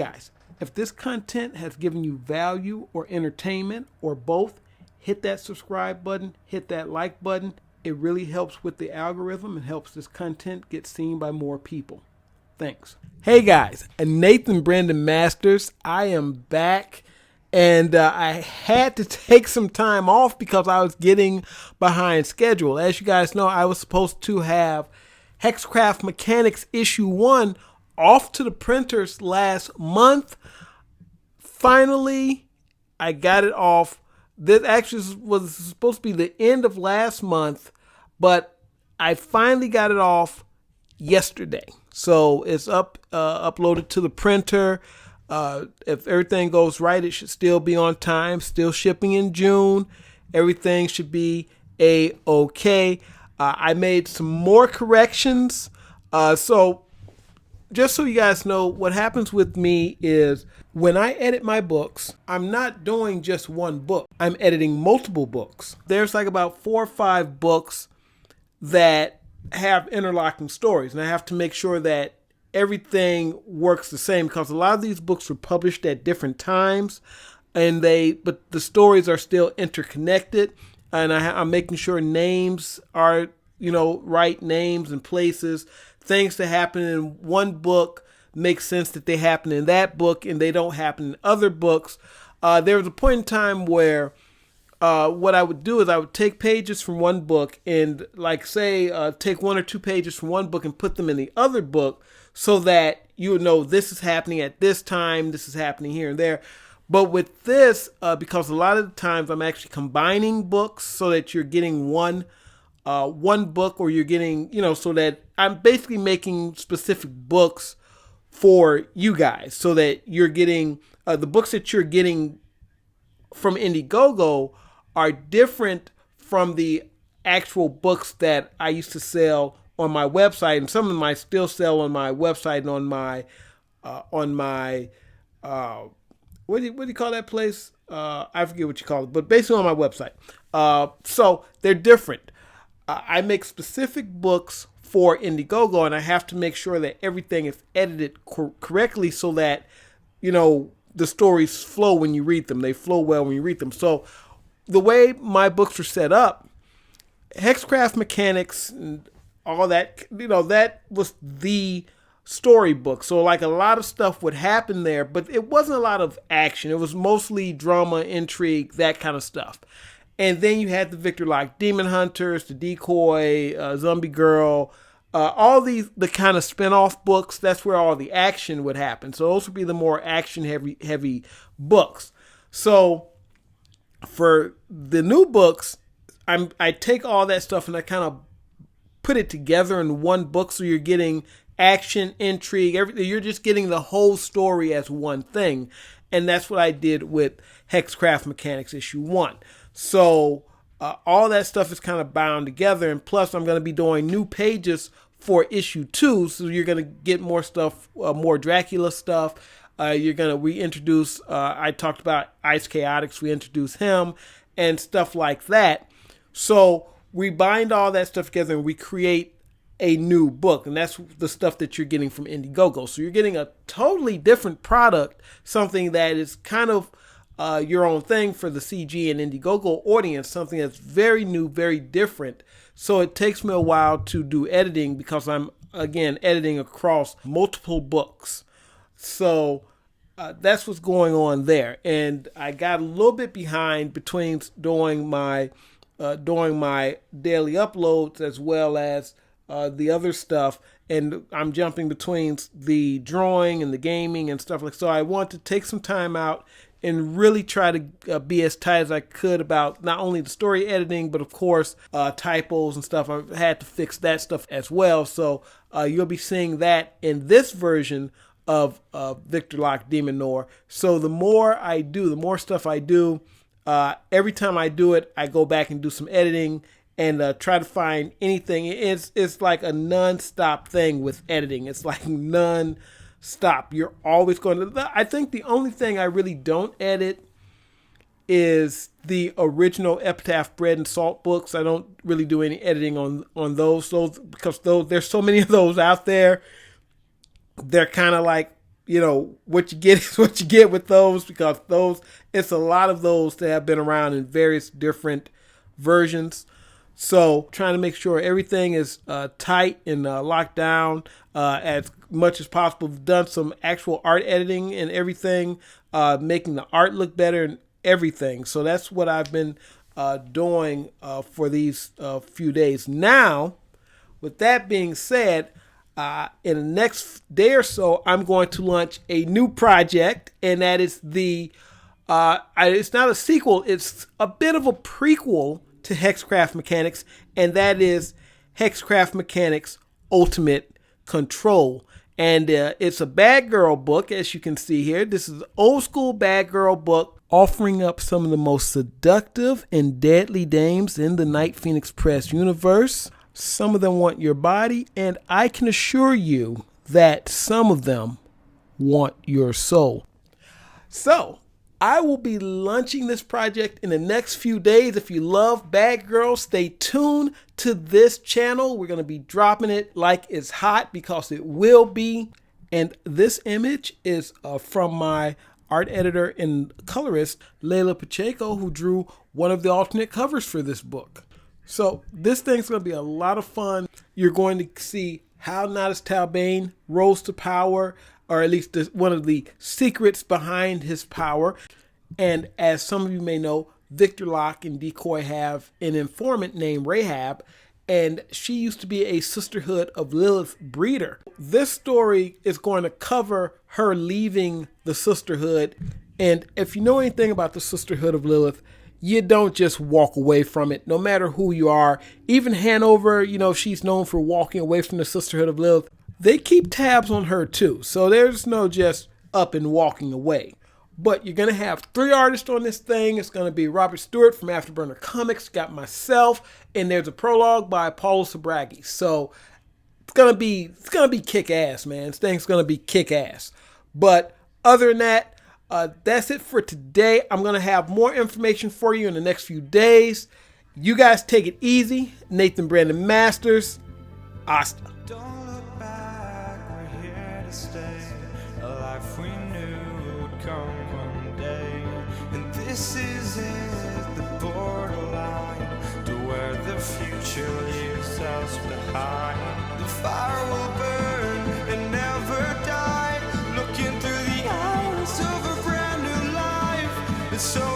Guys, if this content has given you value or entertainment or both, hit that subscribe button, hit that like button. It really helps with the algorithm and helps this content get seen by more people. Thanks. Hey guys, Nathyn Brandon Masters. I am back, and I had to take some time off because I was getting behind schedule. As you guys know, I was supposed to have Hexcraft Mechanics Issue 1 off to the printers last month. Finally, I got it off. This actually was supposed to be the end of last month, but I finally got it off yesterday. So it's uploaded to the printer. If everything goes right, it should still be on time, still shipping in June. Everything should be A-okay. I made some more corrections. So just so you guys know, what happens with me is when I edit my books, I'm not doing just one book. I'm editing multiple books. There's like about 4 or 5 books that have interlocking stories, and I have to make sure that everything works the same because a lot of these books were published at different times, but the stories are still interconnected, and I'm making sure names are, right names and places. Things that happen in one book make sense that they happen in that book and they don't happen in other books. There was a point in time where what I would do is I would take pages from one book and take 1 or 2 pages from one book and put them in the other book so that you would know this is happening at this time, this is happening here and there. But with this, because a lot of the times I'm actually combining books so that you're getting one book, or you're getting, so that I'm basically making specific books for you guys so that you're getting the books that you're getting from Indiegogo are different from the actual books that I used to sell on my website, and some of them I still sell on my website and on my what do you call that place? I forget what you call it, but basically on my website. So they're different. I make specific books for Indiegogo, and I have to make sure that everything is edited correctly so that, the stories flow when you read them. They flow well when you read them. So the way my books are set up, Hexcraft Mechanics and all that, that was the storybook. So like a lot of stuff would happen there, but it wasn't a lot of action. It was mostly drama, intrigue, that kind of stuff. And then you had the Victor Lock Demon Hunters, the Decoy, Zombie Girl, all the kind of spin-off books. That's where all the action would happen. So those would be the more action heavy books. So for the new books, I take all that stuff and I kind of put it together in one book. So you're getting action, intrigue, everything. You're just getting the whole story as one thing. And that's what I did with Hexcraft Mechanics Issue 1. So all that stuff is kind of bound together. And plus, I'm going to be doing new pages for Issue 2. So you're going to get more stuff, more Dracula stuff. You're going to reintroduce, I talked about Ice Chaotix, reintroduce him and stuff like that. So we bind all that stuff together and we create a new book. And that's the stuff that you're getting from Indiegogo. So you're getting a totally different product, something that is kind of your own thing for the CG and Indiegogo audience, something that's very new, very different. So it takes me a while to do editing because I'm, again, editing across multiple books. So that's what's going on there. And I got a little bit behind between doing my daily uploads as well as the other stuff. And I'm jumping between the drawing and the gaming and stuff like that. So I want to take some time out and really try to be as tight as I could about not only the story editing, but of course, typos and stuff. I've had to fix that stuff as well. So you'll be seeing that in this version of Victor Lock Demon Noir. So the more I do, the more stuff I do, every time I do it, I go back and do some editing and try to find anything. It's like a non-stop thing with editing. It's like non-stop. You're always going to... I think the only thing I really don't edit is the original Epitaph Bread and Salt books. I don't really do any editing on those because there's so many of those out there. They're kind of like, what you get is what you get with those, because it's a lot of those that have been around in various different versions. So trying to make sure everything is tight and locked down as much as possible. We've done some actual art editing and everything, making the art look better and everything. So that's what I've been doing for these few days. Now, with that being said, in the next day or so, I'm going to launch a new project, and that is it's not a sequel, it's a bit of a prequel to Hexcraft Mechanics, and that is Hexcraft Mechanics Ultimate Control. And it's a bad girl book, as you can see here. This is an old school bad girl book, offering up some of the most seductive and deadly dames in the Night Phoenix Press universe. Some of them want your body, and I can assure you that some of them want your soul. So, I will be launching this project in the next few days. If you love bad girls, stay tuned to this channel. We're going to be dropping it like it's hot, because it will be. And this image is from my art editor and colorist, Layla Pacheco, who drew one of the alternate covers for this book. So this thing's going to be a lot of fun. You're going to see how Nodus Talbane rose to power, or at least one of the secrets behind his power. And as some of you may know, Victor Locke and Decoy have an informant named Rahab, and she used to be a Sisterhood of Lilith breeder. This story is going to cover her leaving the Sisterhood. And if you know anything about the Sisterhood of Lilith, you don't just walk away from it, no matter who you are. Even Hanover, she's known for walking away from the Sisterhood of Lilith. They keep tabs on her too. So there's no just up and walking away. But you're going to have 3 artists on this thing. It's going to be Robert Stewart from Afterburner Comics, got myself, and there's a prologue by Paulo Sobraghi. So it's going to be kick-ass, man. This thing's going to be kick-ass. But other than that, that's it for today. I'm going to have more information for you in the next few days. You guys take it easy. Nathyn Brandon Masters. Hasta. Don't look back, we're here to stay. A life we knew would come one day. And this is it, the borderline to where the future leaves us behind. The fire will burn and never die. Looking through the eyes of a brand new life. It's so